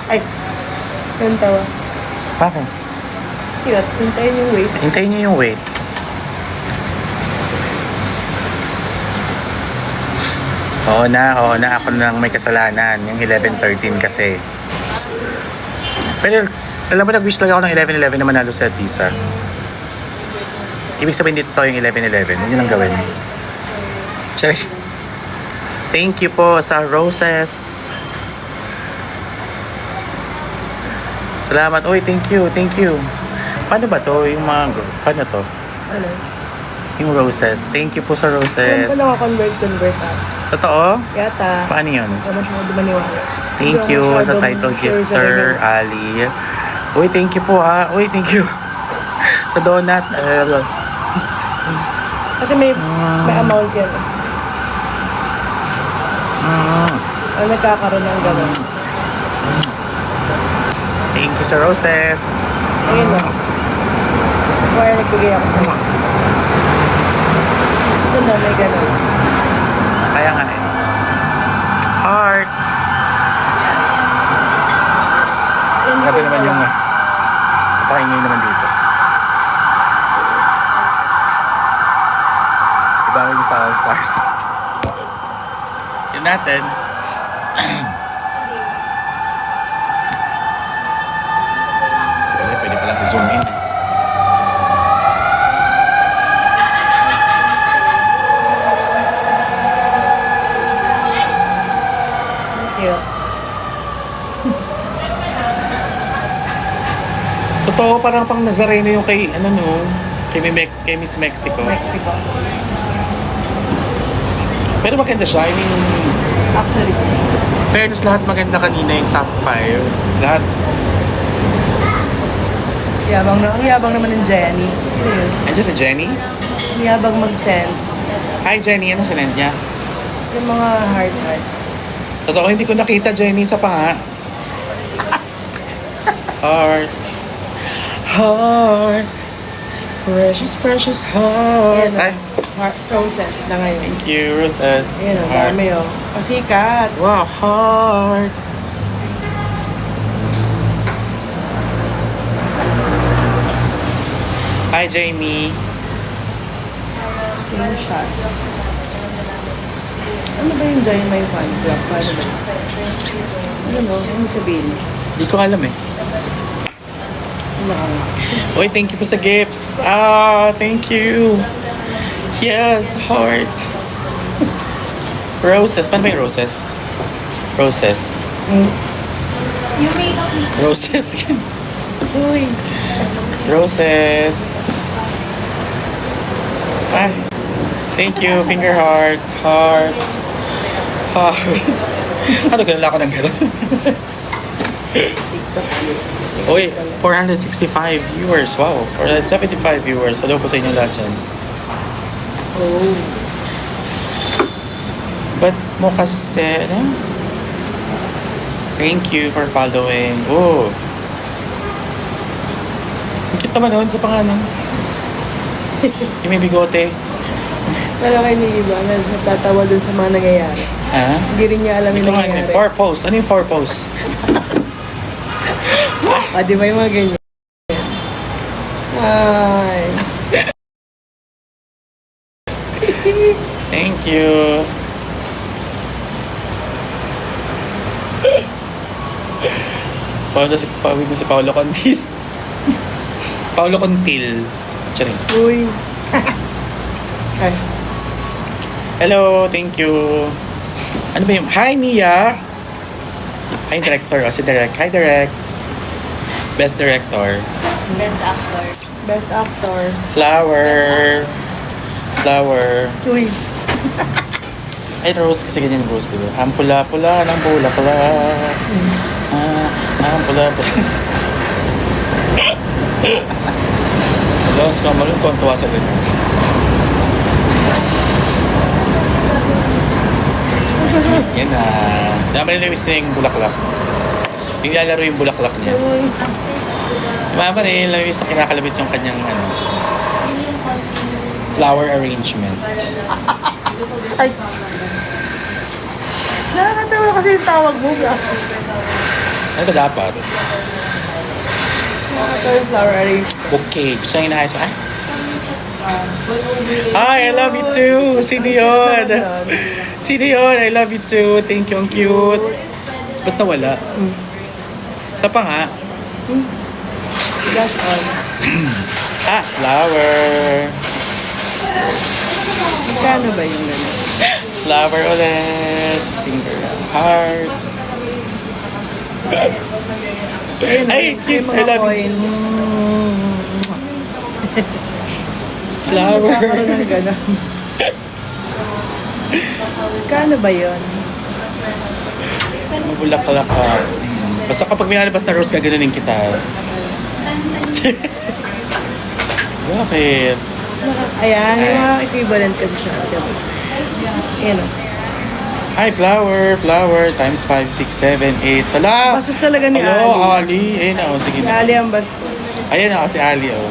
Ay, yung tawa. Bakit? Cute. Hintayin yung wait. Hintayin niyo yung wait. Oo na, ako nang may kasalanan. Yung 11:13 kasi. Pero, alam mo, nag-wish lang ako ng 11:11 na manalo sa Tisa. Ibig sabihin dito yung 11:11. Yun ang gawin. Sorry. Thank you po sa roses. Salamat. Uy, thank you. Paano ba to? Paano to? Ano? Yung roses. Thank you po sa Alam roses. ko lang convert Totoo? Yata. Paano yun? Hindi mo siya maniwala. Thank Hindi you ako sa masyadong title sure sa gifter, ganyan. Ali. Uy, thank you po ha. Uy, thank you. Sa donut. Kasi may amount yan. Ang nagkakaroon ng gano'n. Thank you sa roses. Ayun o. Kaya nagbigay ako sa mga. Ito na, may gano'n. Kaya nga eh. Heart. Grabe naman yung paingay naman dito. Ibangin mo sa All Stars. Yun natin. Pwede palang i-zoom in. Thank you. Totoo, parang pang Nazareno yung kay, kay Miss Mexico. Mexico. Pero maganda siya. I mean, Actually. fairness, lahat maganda kanina yung top 5. Lahat. Ang yabang naman ng Jenny. Sino yun? Andiyan si Jenny. Ang yabang mag-send. Hi Jenny, ano sinend niya? Yung mga heart. Totoo, hindi ko nakita Jenny sa panga. Heart. Precious heart. Ayan o. Heart process na ngayon. Thank you, Roses. Ayan o, dami o. Pasikat. Wow, heart. Hi, Jamie. Screenshot. Ano ba yung Join My Fan Club? Paano ba? Ano sabihin? Hindi ko alam eh. Ano ka nga? Uy, thank you po sa gifts. Thank you. Yes, heart. Roses. Paano ba yung roses? Roses. You made up me. Roses. Uy. Roses. Thank you. Finger heart. Heart. Heart. Ano, ganun lang ako ng gano'n. TikTok views. Uy, 465 viewers. Wow. 475 viewers. Hello po sa inyo lahat dyan. Oh. Ba't mo kasi, Thank you for following. Oh. Ang cute naman nun sa pangalan. Yung may bigote. Pero kayo ni Iba, natatawa dun sa mga nangyayari. Ha? Hindi rin niya alam Hindi yung ko nga nangyayari. four posts. Ano yung four posts? Di ba yung mga ganyan? Ay. Thank you. Pawid mo si Paolo Contis. Paolo Contil. Charing. Uy. Ay. Hello, thank you. Ano ba yung... Hi, Mia! Hi, director. O, si Direk. Hi, Direk. Best director. Best actor. Best actor. Flower. Uy. Ay, Rose. Kasi ganyan yung Rose, diba? Ang pula-pula ng pula-pula. Ang pula-pula. Rose, mamalong tuwa sa ganyan. Miss niya na. Dama rin na-miss na yung bulaklak. Yung lalaro yung bulaklak niya. Uy. Si Mama rin, na-miss na kinakalabit yung kanyang flower arrangement. Ay. Nakakatawa kasi yung tawag mo ba? Ano ba dapat? Ito yung flower arrangement. Okay. Gusto nyo inaayos? Ay, I love you too. Sino yun? Sino yun? I love you too. Thank you. Ang cute. Ba't nawala? Sa pa nga? Flash on. Flower. Magkano ba yung gano'n? Flower ulit. Finger heart. Ayun, Ay, yung cute. I mga love you. coins. Flower. Magkakaroon ng gano'n. Magkano ba yun? Mabulaklak ka. Basta kapag minalabas na rose, gaganunin kita. Bakit? Ayan, yung mga equivalent kasi siya. Diba? Ayan o. Hi, flower, flower, times 5, 6, 7, 8. Hala! Bastos talaga ni Hello, Ali. Ali. Ayun ako, sige Si na. Ali ang bastos. Ayun ako, si Ali, oh.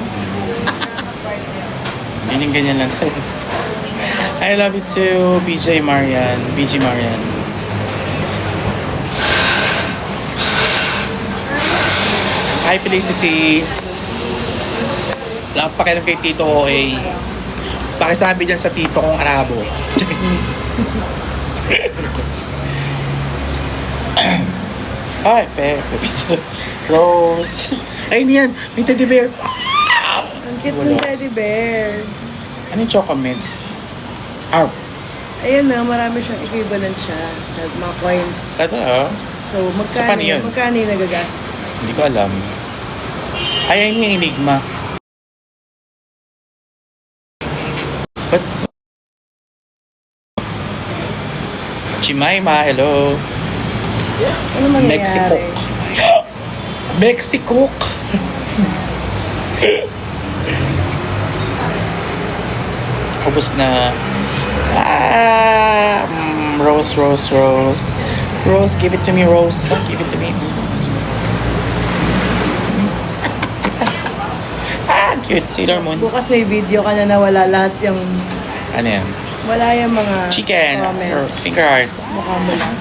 Ganyan lang. I love you too, BJ Marian. BG Marian. Hi, Felicity. Wala akong pakialam kay Tito OA. Pakisabi dyan sa tito kong Arabo. Ay, Pepe. Rose. Ayun yan. May teddy bear. Ang cute ng teddy bear. Ano yung chocolate? Arp. Ayun na, marami siyang equivalent siya sa mga coins. Ito, oh. So, So, paano yun? magkano yung nagagastos? Hindi ko alam. Ay, ayun yung enigma. But, Chimaima, hello. Ano mangyayari? Mexico. Mexico. Ubus na. Rose, Rose, Rose. Rose, give it to me, Rose. Give it to me. Cute. Sailor Moon. Bukas may video ka na nawala lahat yung... Ano yan? Wala yung mga Chicken. Or comments. finger heart. Mukha mo lang.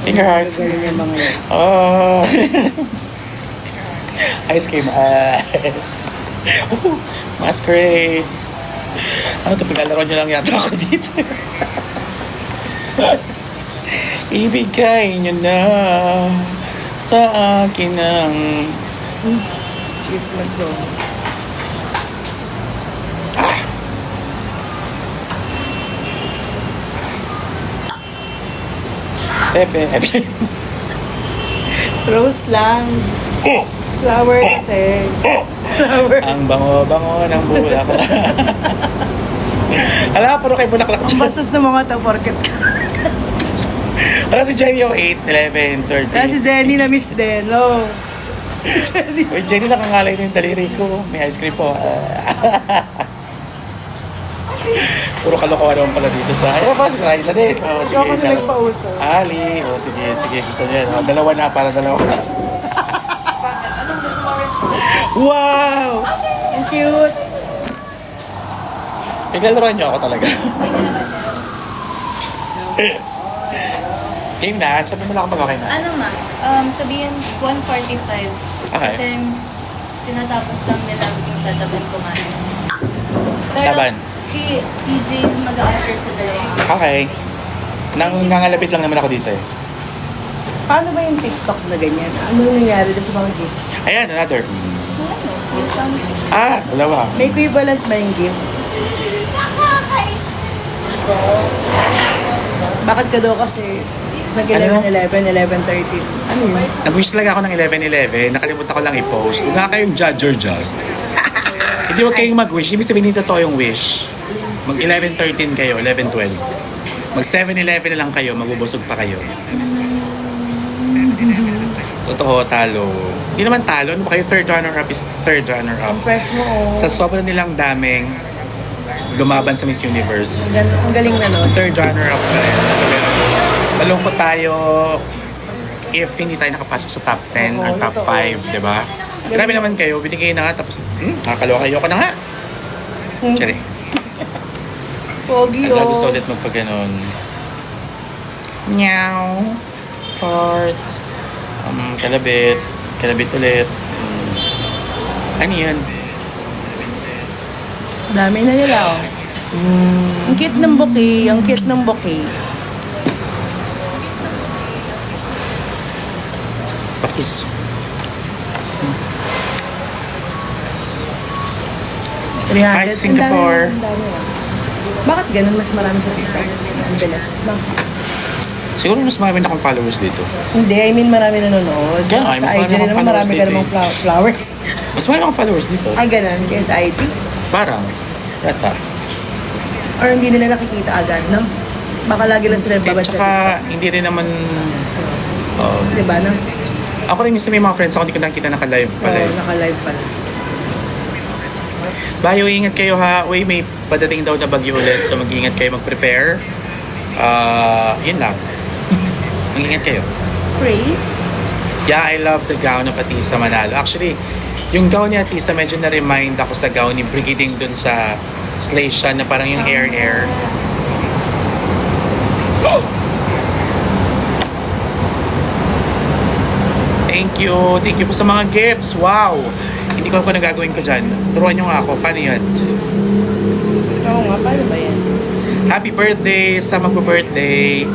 Finger heart. Galing yung mga yun. Oh. Ice cream. Masquerade. Ano ito? Paglalaro nyo lang yata ako dito. Ibigay nyo na sa akin ang... Chismas dogs. Pepe. Rose lang. Flower kasi. Flower. Ang bango-bango ng bulaklak. Ala, puro kay bulaklak Ang dyan. bastos ng mga to, porket ka. Ala, si Jenny yung 8, 11, 13. Kaya si Jenny na miss din, no? Jenny. Uy, Jenny, nakangalay na yung daliri ko. May ice cream po. Puro kalokohan naman pala dito sa... Ayun pa, si Raisa din. Oh, sige, Ikaw kasi nagpauso. Ali. Oh, sige, sige. Gusto niya. Oh, dalawa na, para dalawa na. Wow! Ang cute. Naglalaroan niyo ako talaga. Game na. Sabi mo lang ako mag-okay na. Ano ma? Sabihin 1:45. Okay. Kasi tinatapos lang nila yung sa Taban kumain. Pero Taban? si Jane mag-a-offer sa dalawa. Okay. Nangangalapit lang naman ako dito eh. Paano ba yung TikTok na ganyan? Ano nangyari doon sa mga gift? Ayan, another. Yung something. Dalawa. May equivalent ba yung gift? Bakit ka daw kasi nag-11-11, 11-13? Ano yun? Nag-wish lang ako ng 11-11. Nakalimutan ko lang i-post. Huwag nga kayong judge or judge. Hindi huwag kayong mag-wish. Ibig sabihin nito to yung wish. Mag 11-13 kayo, 11-12. Mag 7-11 na lang kayo, magbubusog pa kayo. Totoo, talo. Hindi naman talo. Ano ba kayo? Third runner-up is third runner-up. Ang fresh mo, oh. Sa sobrang nilang daming lumaban sa Miss Universe, Ang galing na nun. third runner-up pa rin. Malungkot tayo if hindi tayo nakapasok sa top 10 or top 5, di ba? Grabe naman kayo, binigay na nga, tapos, nakakaloka kayo ko na nga. Sorry. Pogi, Ang oh. gusto ulit magpaganon. Meow. Heart. Kalabit. Kalabit ulit. Ano yun? Dami na nila, oh. Ang cute ng bouquet. Ang cute ng bouquet. Pakis. Hi, 300. Singapore. Ang dami, ah. Bakit ganun mas marami sa TikTok? Ang bilis. Bakit? Siguro mas marami na akong followers dito. Hindi, I mean marami nanonood. Kaya nga, mas sa IG marami rin akong naman marami followers ka dito namang flowers. Mas marami akong followers dito. Ay, ganun. Kaya sa IG. Parang. Yata. Or hindi nila nakikita agad, no? Baka lagi lang sila babad sa Tsaka, hindi rin naman... TikTok. Diba, no? Ako rin minsan may mga friends ako, hindi ko nakita naka-live pala. Oo, naka-live pala. Bayo, ingat kayo ha. Uy, may padating daw na bagyo ulit. So, mag-iingat kayo, mag-prepare. Yun lang. Mag-ingat kayo. Pray? Yeah, I love the gown of Atisa Manalo. Actually, yung gown ni Atisa, medyo na-remind ako sa gown ni Brigading dun sa Slatia na parang yung air-air. Thank you. Thank you po sa mga gifts. Wow. Hindi ko na gagawin ko dyan. Turuan nyo nga ako. Paano yan? Oo nga, paano ba yan? Happy birthday sa magpa-birthday.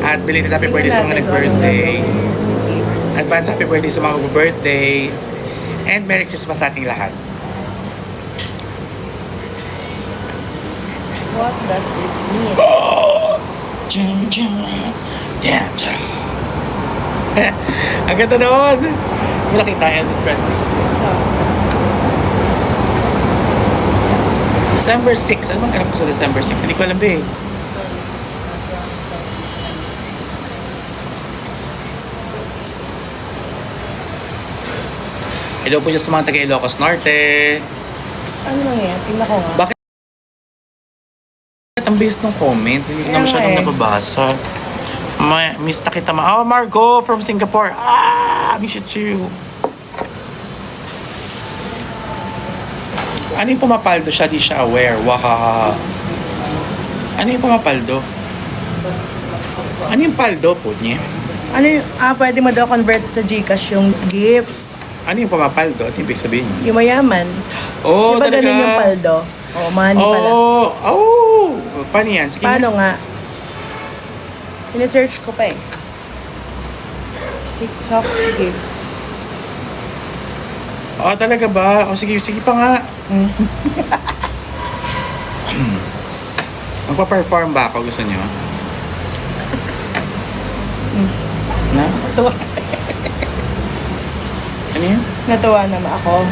At belated happy birthday sa mga nag-birthday. Advance happy birthday sa mga magpa-birthday. And Merry Christmas sa ating lahat. What does this mean? Ang ganda noon. Wala kita Elvis Presley. December 6. Ano bang ganap ko sa December 6? Hindi ko alam eh. Hello po siya sa mga taga Ilocos Norte. Ano lang yan? Tingnan ko nga. Bakit ang bilis ng comment? Hindi ko na masyadong nababasa. Miss na kita Oh, Margot from Singapore. Miss you too. Ano yung pumapaldo siya? Di siya aware. Wahaha. Ano yung pumapaldo? Ano yung paldo po niya? Ano yung, pwede mo daw convert sa Gcash yung gifts. Ano yung pumapaldo? Ano yung ibig sabihin? Yung mayaman. Oh, diba talaga? ganun yung paldo? Money pala. Paano yan? Sige. Paano nga? Sinesearch ko pa eh. TikTok gifts. Talaga ba? Sige pa nga. Magpa-perform ba ako? Gusto niyo? Na? Natuwa. Ano yun? Natuwa naman ako.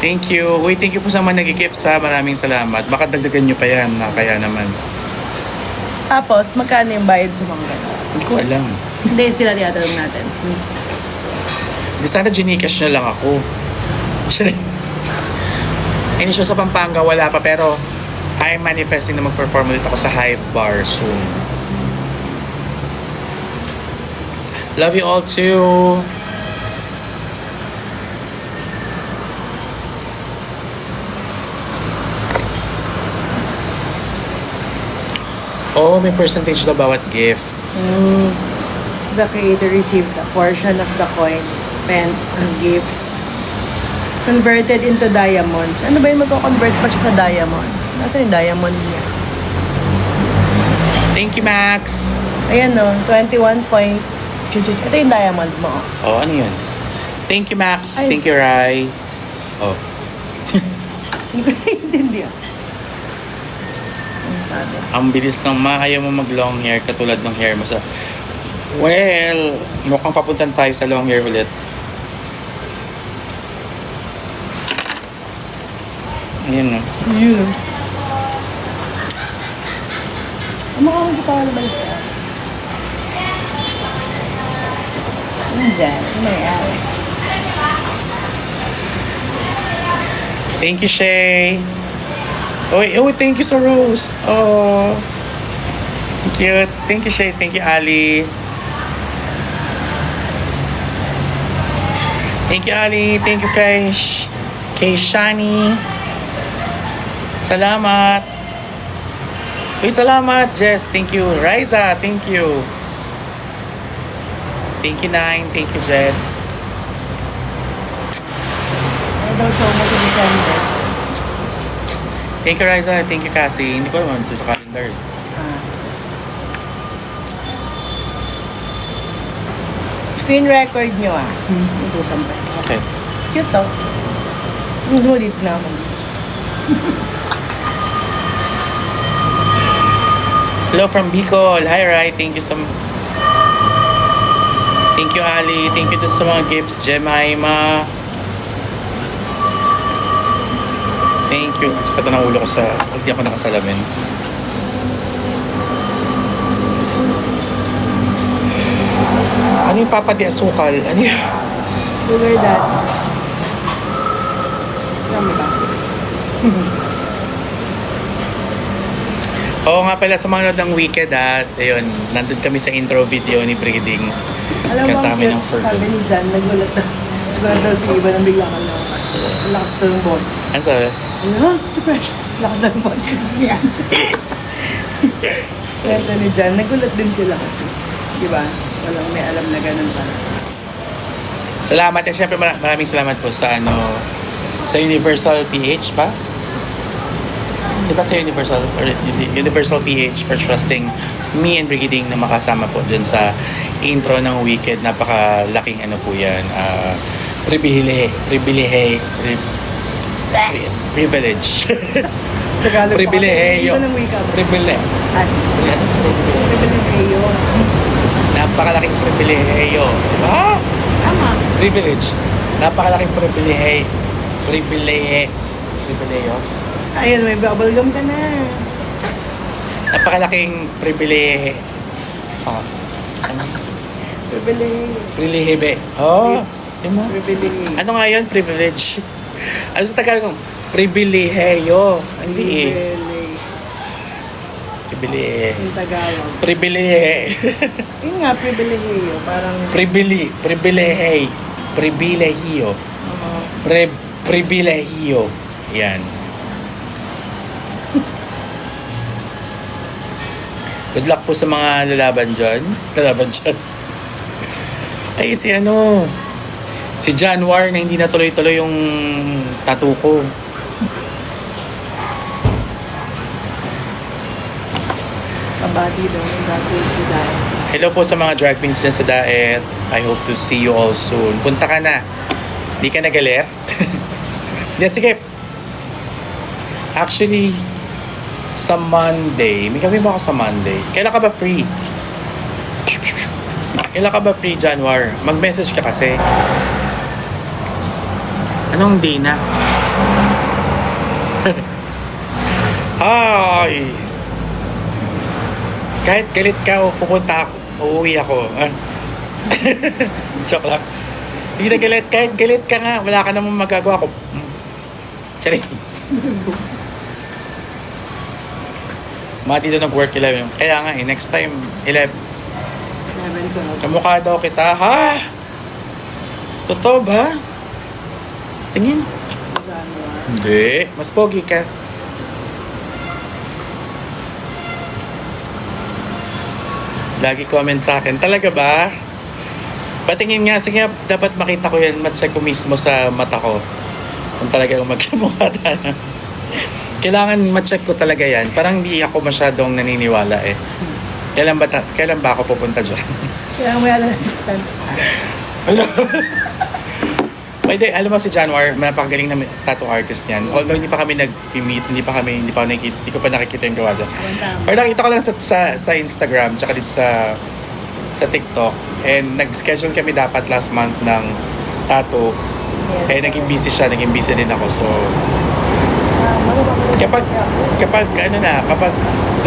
Thank you. Uy, thank you po sa mga nag-gifts ha. Maraming salamat. Baka dagdagan nyo pa yan. Kaya naman. Tapos, magkano yung bayad sa mga ganun? Hindi ko alam. Hindi, sila tiyatanong natin. Hindi sana Gcash na lang ako. Inisyo sa Pampanga, wala pa. Pero I'm manifesting na mag-perform ulit ako sa Hive Bar soon. Love you all too. May percentage daw bawat gift. The creator receives a portion of the coins spent on gifts converted into diamonds. Ano ba yung magko-convert pa siya sa diamond? Nasaan yung diamond niya? Thank you, Max. Ayan no, 21 point. Ito yung diamond mo. Ano yun? Thank you, Max. Ay. Thank you, Rai. Hindi ko naiintindihan. Ang sabi. Ang bilis ng ayaw mo mag-long hair katulad ng hair mo sa... Well, mukhang papuntan tayo sa long hair ulit. Ayun no. Yun. Ano ka kung sa pangalan ba siya? Diyan, may ari. Thank you, Shay. Thank you sa Rose. Cute. Thank you, Shay. Thank you, Ali. Thank you, Ali. Thank you, kay Shani. Salamat. Salamat, Jess. Thank you. Riza, thank you. Thank you, Nine. Thank you, Jess. Ano daw show mo sa December? Thank you, Riza. Thank you, Cassie. Hindi ko naman ito sa calendar. Ah. Screen record nyo ah. Utusan pa. Okay. Cute to. Gusto mo dito na ako. Hello from Bicol. Hi, Rai. Thank you so much. Thank you, Ali. Thank you dun sa mga gifts. Jemima. Thank you. Sakit ng ulo ko sa... Hindi ako nakasalamin. Ano yung Papa de Asukal? Ano yun? Sugar daddy. Dami ba? Oo nga pala, sa mga nanood ng Wicked ayun, nandun kami sa intro video ni Brigading. Alam mo, Kanta ang kami ng cute, sabi ni Jan, nagulat na. Nagulat daw si Iba nang bigla ka lang. Ang lakas daw yung boses. Ano sabi? Ano? Si Precious. Lakas daw yung boses niya. Kwento ni Jan, nagulat din sila kasi. Di ba? Walang may alam na ganun pa. Salamat. At syempre maraming salamat po sa sa Universal PH pa? Di ba sa Universal? Or Universal PH for trusting me and Brigading na makasama po dyan sa intro ng Wicked. Napakalaking po yan. Privilege. Tagalog pa kasi. Pribileheyo. Iba ng wika mo. Privilege. Ay, pribileheyo. Napakalaking pribileheyo. Diba? Tama. Privilege. Napakalaking pribilehe. Pribileheyo. Ayun, may bubblegum ka na. Napakalaking pribilehe. Ano? Pribileheyo. Pribilehebe. Oh, yun mo. Pribileheyo. Ano nga yun? Privilege. Ano sa Tagalog? Pribileheyo. Hindi eh. Pribilehe. Yung Tagalog. Pribilehe. Yun nga, pribileheyo. Parang... Pribilehe. Pribilehiyo. Pribilehiyo. Yan. Good luck po sa mga lalaban dyan. Ay, si Januar na hindi na tuloy-tuloy yung tattoo ko. Kabati daw yung gagawin si Dai. Hello po sa mga drag queens dyan sa Daet. I hope to see you all soon. Punta ka na. Hindi ka nagalit? Hindi, sige. Actually, sa Monday, may kami ba ako sa Monday? Kailan ka ba free? Kailan ka ba free, Januar? Mag-message ka kasi. Anong day na? Ay! Kahit galit ka o pupunta ako, uuwi ako. Joke lang. Hindi na galit. Kahit galit ka nga, wala ka namang magagawa ko. Charing. Mga dito nag-work 11. Kaya nga next time, 11. 11 ko. Kamukha daw kita. Ha? Totoo ba? Tingin. January. Hindi. Mas pogi ka. Lagi comment sa akin. Talaga ba? Patingin nga. Sige, dapat makita ko yan. Matcheck ko mismo sa mata ko. Kung talagang magkamukha tayo. Kailangan ma-check ko talaga yan. Parang hindi ako masyadong naniniwala eh. Kailan ba ako pupunta dyan? Kaya may alam assistant. Hello? Pwede, alam mo si Januar, napakagaling na tattoo artist niyan. Although hindi pa kami nag-meet, hindi ko pa nakikita yung gawa doon. Pero nakita ko lang sa Instagram, tsaka dito sa TikTok. And nag-schedule kami dapat last month ng tattoo. Eh, naging busy siya, naging busy din ako. So, kapag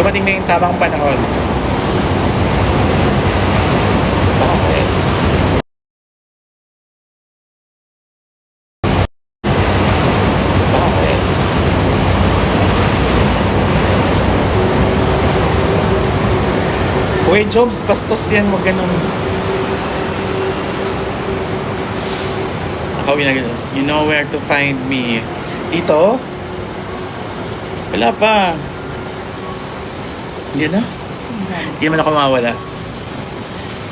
dumating na yung tamang panahon, Uy, Jobs, bastos yan, wag ganun. Nakawin na ganun. You know where to find me. Dito? Wala pa. Hindi na? Hindi man ako mawala.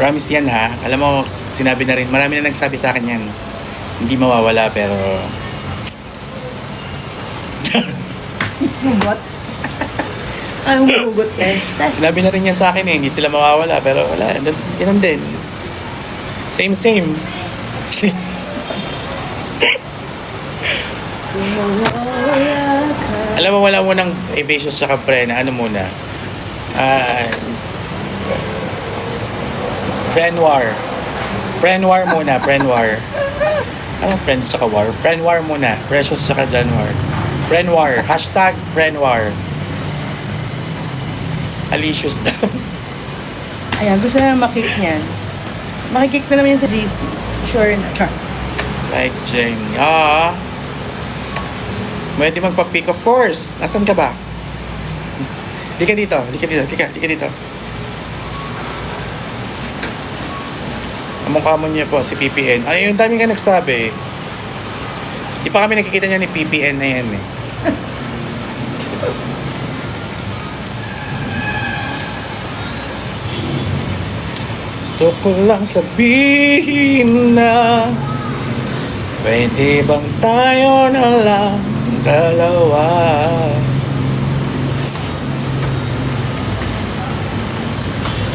Promise yan ha. Alam mo, sinabi na rin, marami na nagsabi sa akin yan. Hindi mawawala pero Hugot? Anong hugot eh? sinabi na rin yan sa akin eh. Hindi sila mawawala pero wala. Ganun din. Same. Alam mo, wala mo ng evasions sa prena. Ano muna? Prenoir. Prenoir muna. Prenoir. Anong friends tsaka war? Prenoir muna. Precious tsaka Januar. Prenoir. Hashtag Prenoir. Alicious daw. Ayan, gusto na makik niyan. Makikik ko naman yan sa GC. Sure na. Char. Like Jenny. Pwede magpa-pick, of course. Nasaan ka ba? Di ka dito. Ang mukha mo niya po, si PPN. Ay, yung dami nga nagsabi. Di pa kami nakikita niya ni PPN na yan eh. Gusto ko lang sabihin na pwede bang tayo na lang dalawa?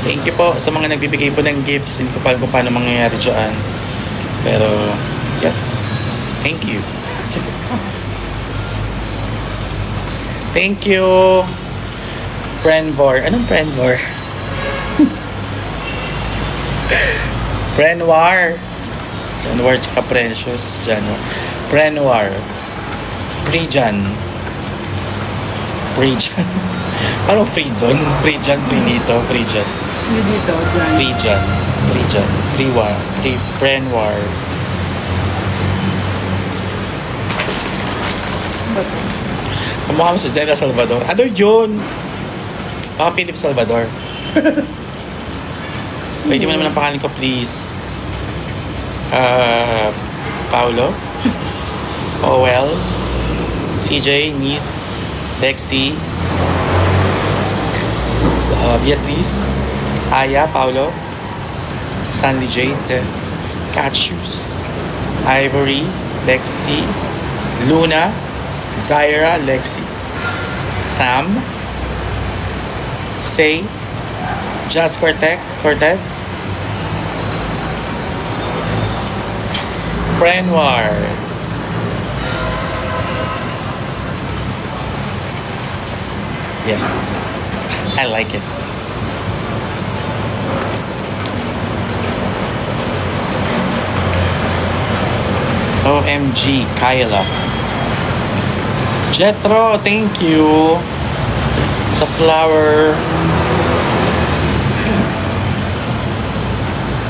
Thank you po sa mga nagbibigay po ng gifts. Hindi ko pa alam kung paano mangyayari dyan. Pero, yeah. Thank you. Thank you. Prenvor. Anong Prenvor? Prenoir. Januar tsaka Precious. Januar. Prenoir. Prejan. Anong Freejon? Prejan, Prinito, Prejan. Yun dito. Dyan. Prejan. Prenoir. Kamukha mo si Dela Salvador. Ano yun? Philip Salvador. Pwede mo naman ang pangalan ko, please. Paulo. Owel. CJ, Nice. Lexi. Beatrice. Aya, Paulo. Sandy Jade. Catchus. Ivory. Lexi. Luna. Zaira. Lexi. Sam. Say. Jazz Cortez. Prenoir. Yes. I like it. OMG, Kyla. Jethro, thank you sa flower.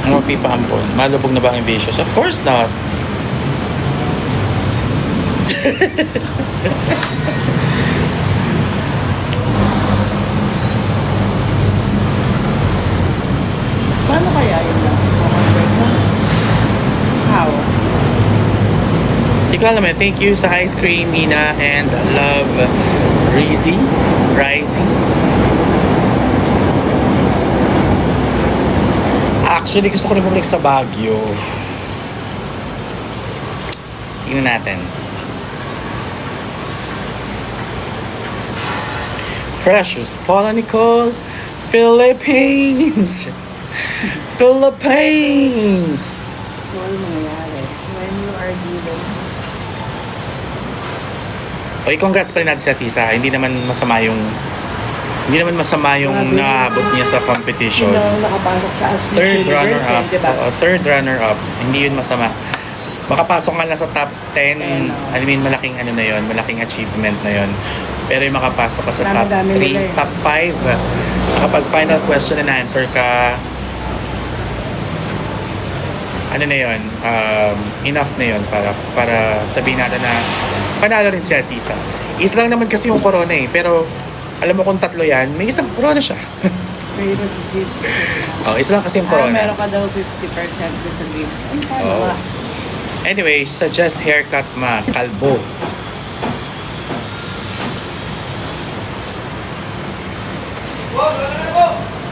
Ano pipaampon? Malubog na ba ang ambitious? Of course not. Paano kaya yun lang? How? Hindi ko alam eh. Thank you sa ice cream, Nina, and love, Rizzy. Actually, gusto ko rin bumalik sa Baguio. Tingnan natin. Precious Paula Nicole, Philippines. So, ano mangyayari? When you are given... Okay, congrats pa rin natin si Atisa. Hindi naman masama yung naabot niya sa competition. Sino ang nakapasok sa As Miss Third Universe, runner-up. diba? Third runner-up. Hindi yun masama. Makapasok nga lang sa top 10. I mean, malaking ano na yun. Malaking achievement na yun. Pero yung makapasok ka sa top Dami-dami nila 3, eh. top 5. Kapag final question and answer ka, ano na yun, enough na yun para sabihin natin na panalo rin si Atisa. Isa lang naman kasi yung corona eh. Pero alam mo kung tatlo yan, may isang corona siya. May receive. Isa lang kasi yung corona. Meron ka daw 50% sa leaves. Ano paano Oo. nga? Anyway, suggest haircut kalbo.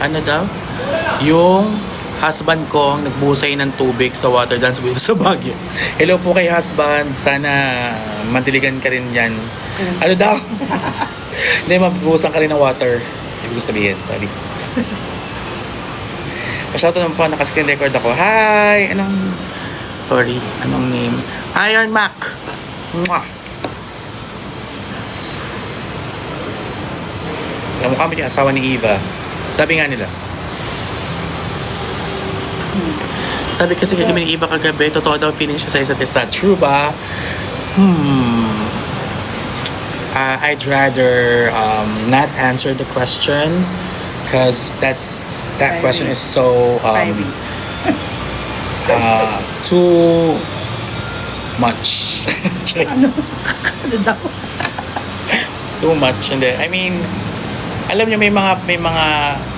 Ano daw? Yung husband ko ang nagbuhusay ng tubig sa water dance with sa Baguio. Hello po kay husband. Sana mandiligan ka rin yan. Ano daw? Hindi, mabuhusan ka rin ng water. Ibig sabihin, sorry. Pasyauto naman po, nakascreen record ako. Hi! Anong name? Iron Mac! Mwah! Kamukha mo yung asawa ni Eva. Sabi nga nila. Sabi kasi kagabi ni Eva kagabi, totoo daw feeling siya sa isa't isa. True ba? I'd rather not answer the question because that question is so too much. Ano daw? Too much. Hindi. I mean, alam niyo may mga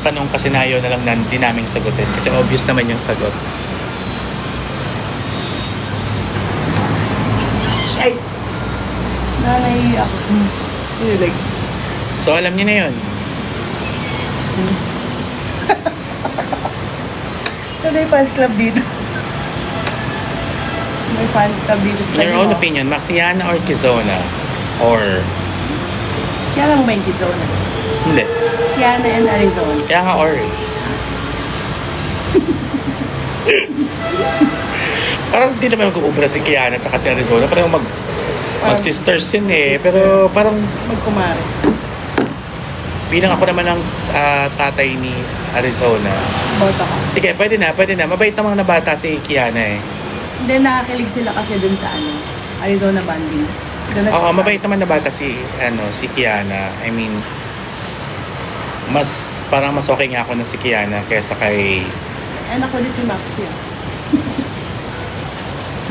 tanong kasi na ayaw na lang di namin sagutin kasi obvious naman yung sagot. Ay! Nanay ako. Like, So alam niyo na yun. may fans club dito. May fans club dito sa In your own opinion, Maxiana or Kizona? Or Siya lang ba yung Kizona? hindi. Kiana and Arizona. Kaya nga or eh. Parang hindi naman mag-uubra si Kiana at si Arizona. Parang mag-sisters yun eh. Pero parang Magkumare. bilang ako naman ang tatay ni Arizona. Bota ka. Sige, pwede na. Mabait namang na bata si Kiana eh. Then nakakilig sila kasi dun sa Arizona banding. Doon Oo, mabait naman na bata si Kiana. I mean, parang mas okay nga ako na si Kiana kaysa kay... Anak ko din si Maxi.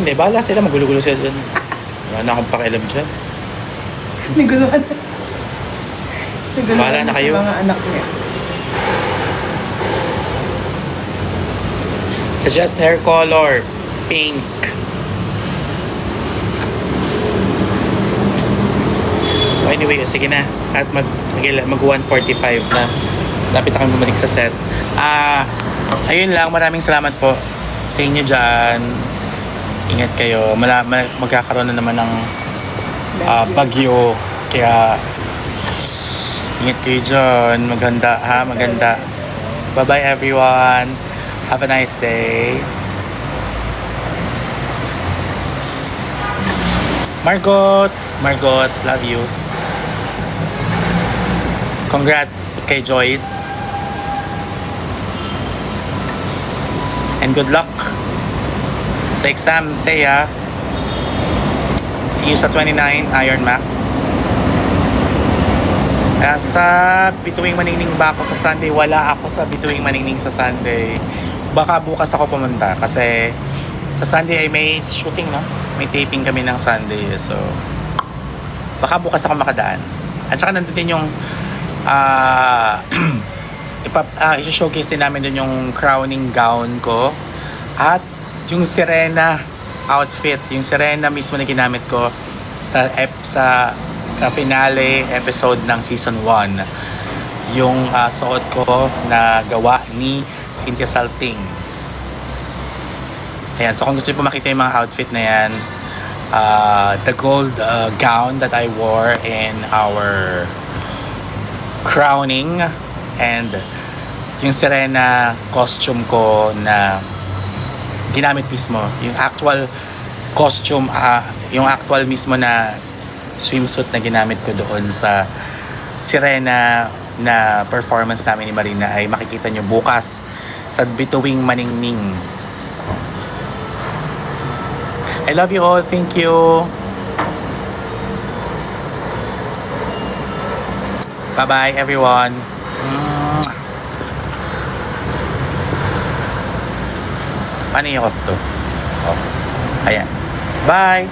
Hindi, bahala sila. Magulo-gulo sila dyan. Wala na akong pakialam dyan. Naguluhan. Bahala na kayo. Sa mga anak niya. Suggest hair color. Pink. Anyway, sige na. At mag 1:45 na. Lapit na kami bumalik sa set. Ayun lang. Maraming salamat po sa inyo dyan. Ingat kayo. Magkakaroon na naman ng bagyo. Kaya ingat kayo dyan. Maganda ha. Maganda. Bye-bye everyone. Have a nice day. Margot, love you. Congrats kay Joyce. And good luck sa exam, Thea. See you sa 29, Iron Mac. Sa Bituing Maningning ba ako sa Sunday? Wala ako sa Bituing Maningning sa Sunday. Baka bukas ako pumunta kasi sa Sunday ay may shooting, no? May taping kami ng Sunday. So, baka bukas ako makadaan. At saka nandun din yung i-showcase din namin dun yung crowning gown ko. At yung sirena outfit. Yung sirena mismo na ginamit ko sa finale episode ng season 1. Yung suot ko na gawa ni Cynthia Salting. Ayan, so kung gusto niyo po makita yung mga outfit na yan, the gold gown that I wore in our crowning and yung sirena costume ko na ginamit mismo, yung actual costume, yung actual mismo na swimsuit na ginamit ko doon sa sirena na performance namin ni Marina ay makikita nyo bukas sa Bituing Maningning. I love you all. Thank you. Bye-bye, everyone. Paano yung off to? Off. Ayan. Bye!